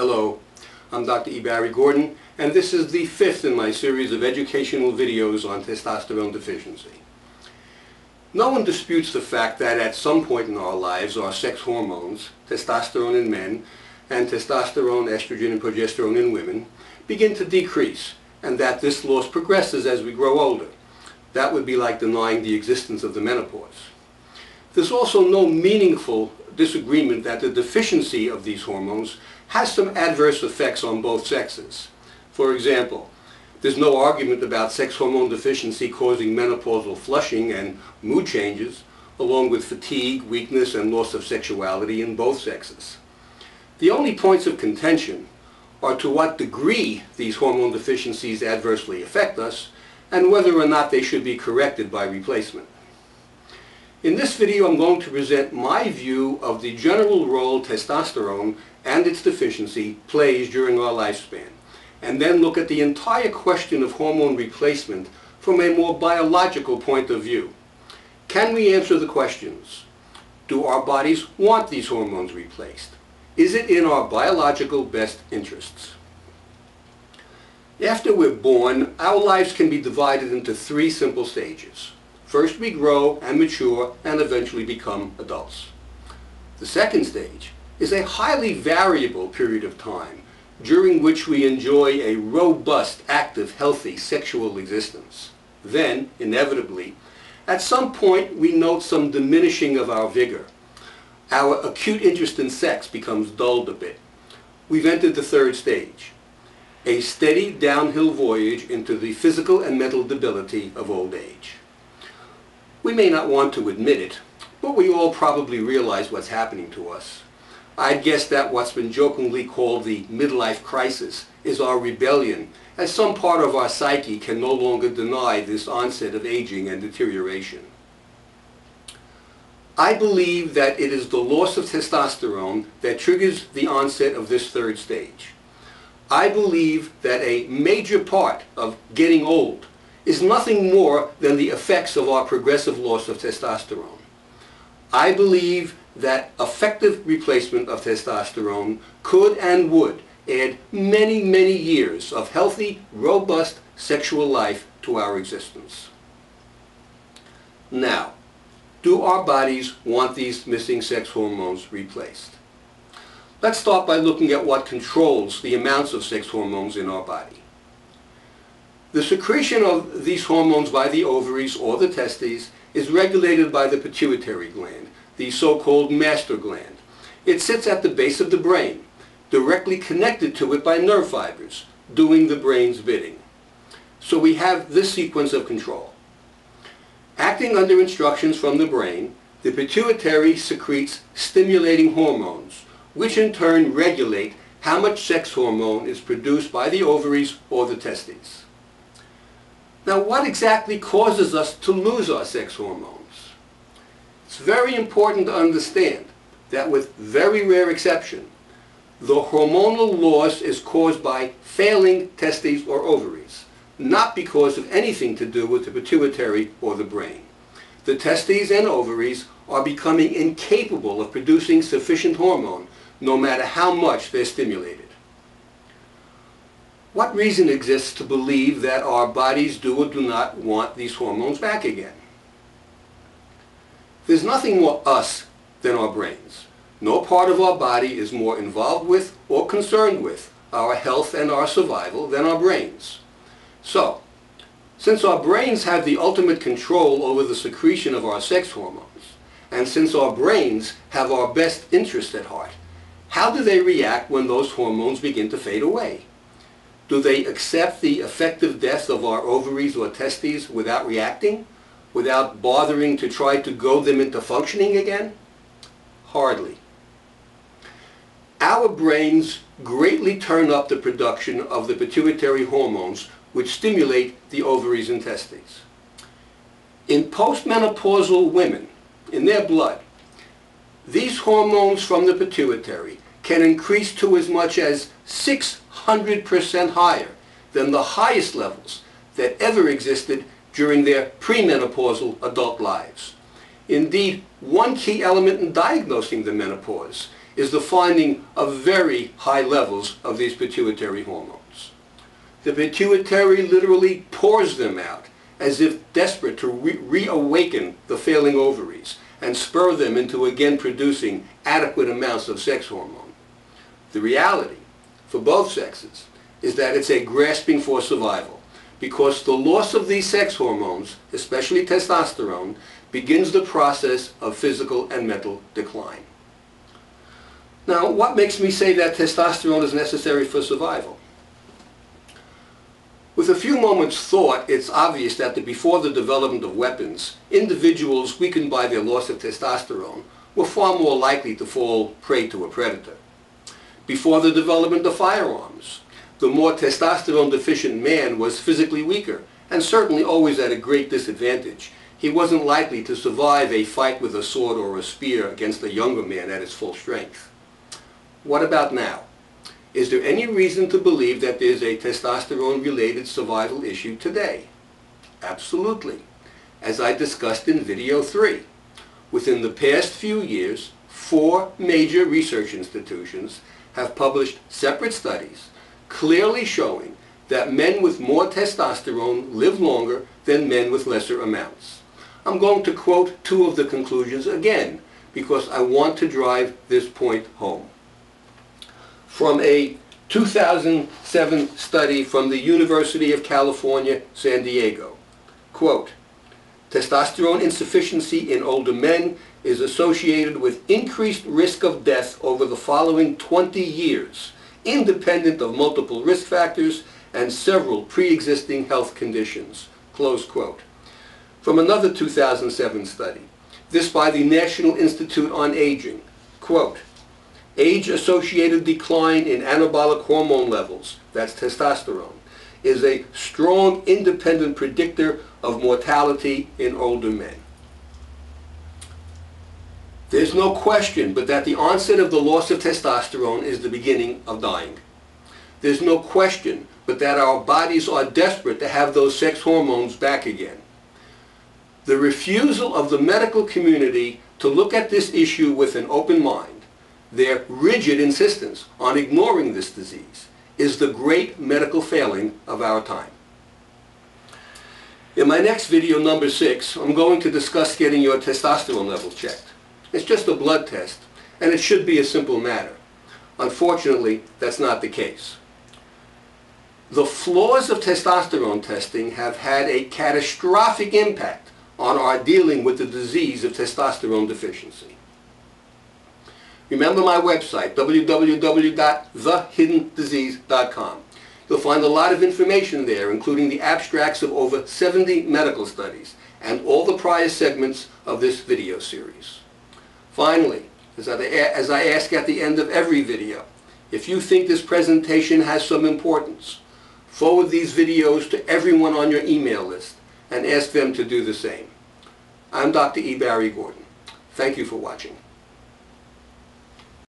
Hello, I'm Dr. E. Barry Gordon, and this is the fifth in my series of educational videos on testosterone deficiency. No one disputes the fact that at some point in our lives our sex hormones, testosterone in men and testosterone, estrogen, and progesterone in women, begin to decrease, and that this loss progresses as we grow older. That would be like denying the existence of the menopause. There's also no meaningful disagreement that the deficiency of these hormones has some adverse effects on both sexes. For example, there's no argument about sex hormone deficiency causing menopausal flushing and mood changes, along with fatigue, weakness, and loss of sexuality in both sexes. The only points of contention are to what degree these hormone deficiencies adversely affect us, and whether or not they should be corrected by replacement. In this video, I'm going to present my view of the general role testosterone and its deficiency plays during our lifespan, and then look at the entire question of hormone replacement from a more biological point of view. Can we answer the questions? Do our bodies want these hormones replaced? Is it in our biological best interests? After we're born, our lives can be divided into three simple stages. First, we grow and mature and eventually become adults. The second stage is a highly variable period of time during which we enjoy a robust, active, healthy sexual existence. Then, inevitably, at some point we note some diminishing of our vigor. Our acute interest in sex becomes dulled a bit. We've entered the third stage, a steady downhill voyage into the physical and mental debility of old age. We may not want to admit it, but we all probably realize what's happening to us. I'd guess that what's been jokingly called the midlife crisis is our rebellion, as some part of our psyche can no longer deny this onset of aging and deterioration. I believe that it is the loss of testosterone that triggers the onset of this third stage. I believe that a major part of getting old is nothing more than the effects of our progressive loss of testosterone. I believe that effective replacement of testosterone could and would add many, many years of healthy, robust sexual life to our existence. Now, do our bodies want these missing sex hormones replaced? Let's start by looking at what controls the amounts of sex hormones in our body. The secretion of these hormones by the ovaries or the testes is regulated by the pituitary gland, the so-called master gland. It sits at the base of the brain, directly connected to it by nerve fibers, doing the brain's bidding. So we have this sequence of control. Acting under instructions from the brain, the pituitary secretes stimulating hormones, which in turn regulate how much sex hormone is produced by the ovaries or the testes. Now, what exactly causes us to lose our sex hormones? It's very important to understand that with very rare exception, the hormonal loss is caused by failing testes or ovaries, not because of anything to do with the pituitary or the brain. The testes and ovaries are becoming incapable of producing sufficient hormone, no matter how much they're stimulated. What reason exists to believe that our bodies do or do not want these hormones back again? There's nothing more us than our brains. No part of our body is more involved with or concerned with our health and our survival than our brains. So, since our brains have the ultimate control over the secretion of our sex hormones, and since our brains have our best interest at heart, how do they react when those hormones begin to fade away? Do they accept the effective death of our ovaries or testes without reacting? Without bothering to try to goad them into functioning again? Hardly. Our brains greatly turn up the production of the pituitary hormones which stimulate the ovaries and testes. In postmenopausal women, in their blood, these hormones from the pituitary can increase to as much as 600% higher than the highest levels that ever existed during their premenopausal adult lives. Indeed, one key element in diagnosing the menopause is the finding of very high levels of these pituitary hormones. The pituitary literally pours them out as if desperate to reawaken the failing ovaries and spur them into again producing adequate amounts of sex hormone. The reality for both sexes is that it's a grasping for survival, because the loss of these sex hormones, especially testosterone, begins the process of physical and mental decline. Now, what makes me say that testosterone is necessary for survival? With a few moments' thought, it's obvious that before the development of weapons, individuals weakened by their loss of testosterone were far more likely to fall prey to a predator. Before the development of firearms, the more testosterone deficient man was physically weaker and certainly always at a great disadvantage. He wasn't likely to survive a fight with a sword or a spear against a younger man at his full strength. What about now? Is there any reason to believe that there's a testosterone-related survival issue today? Absolutely. As I discussed in video 3, within the past few years, 4 major research institutions have published separate studies clearly showing that men with more testosterone live longer than men with lesser amounts. I'm going to quote 2 of the conclusions again because I want to drive this point home. From a 2007 study from the University of California, San Diego. Quote, testosterone insufficiency in older men is associated with increased risk of death over the following 20 years, independent of multiple risk factors and several pre-existing health conditions. Close quote. From another 2007 study, this by the National Institute on Aging. Quote, age-associated decline in anabolic hormone levels, that's testosterone, is a strong independent predictor of mortality in older men. There's no question but that the onset of the loss of testosterone is the beginning of dying. There's no question but that our bodies are desperate to have those sex hormones back again. The refusal of the medical community to look at this issue with an open mind, their rigid insistence on ignoring this disease, is the great medical failing of our time. In my next video, number 6, I'm going to discuss getting your testosterone level checked. It's just a blood test, and it should be a simple matter. Unfortunately, that's not the case. The flaws of testosterone testing have had a catastrophic impact on our dealing with the disease of testosterone deficiency. Remember my website, www.thehiddendisease.com. You'll find a lot of information there, including the abstracts of over 70 medical studies and all the prior segments of this video series. Finally, as I ask at the end of every video, if you think this presentation has some importance, forward these videos to everyone on your email list and ask them to do the same. I'm Dr. E. Barry Gordon. Thank you for watching.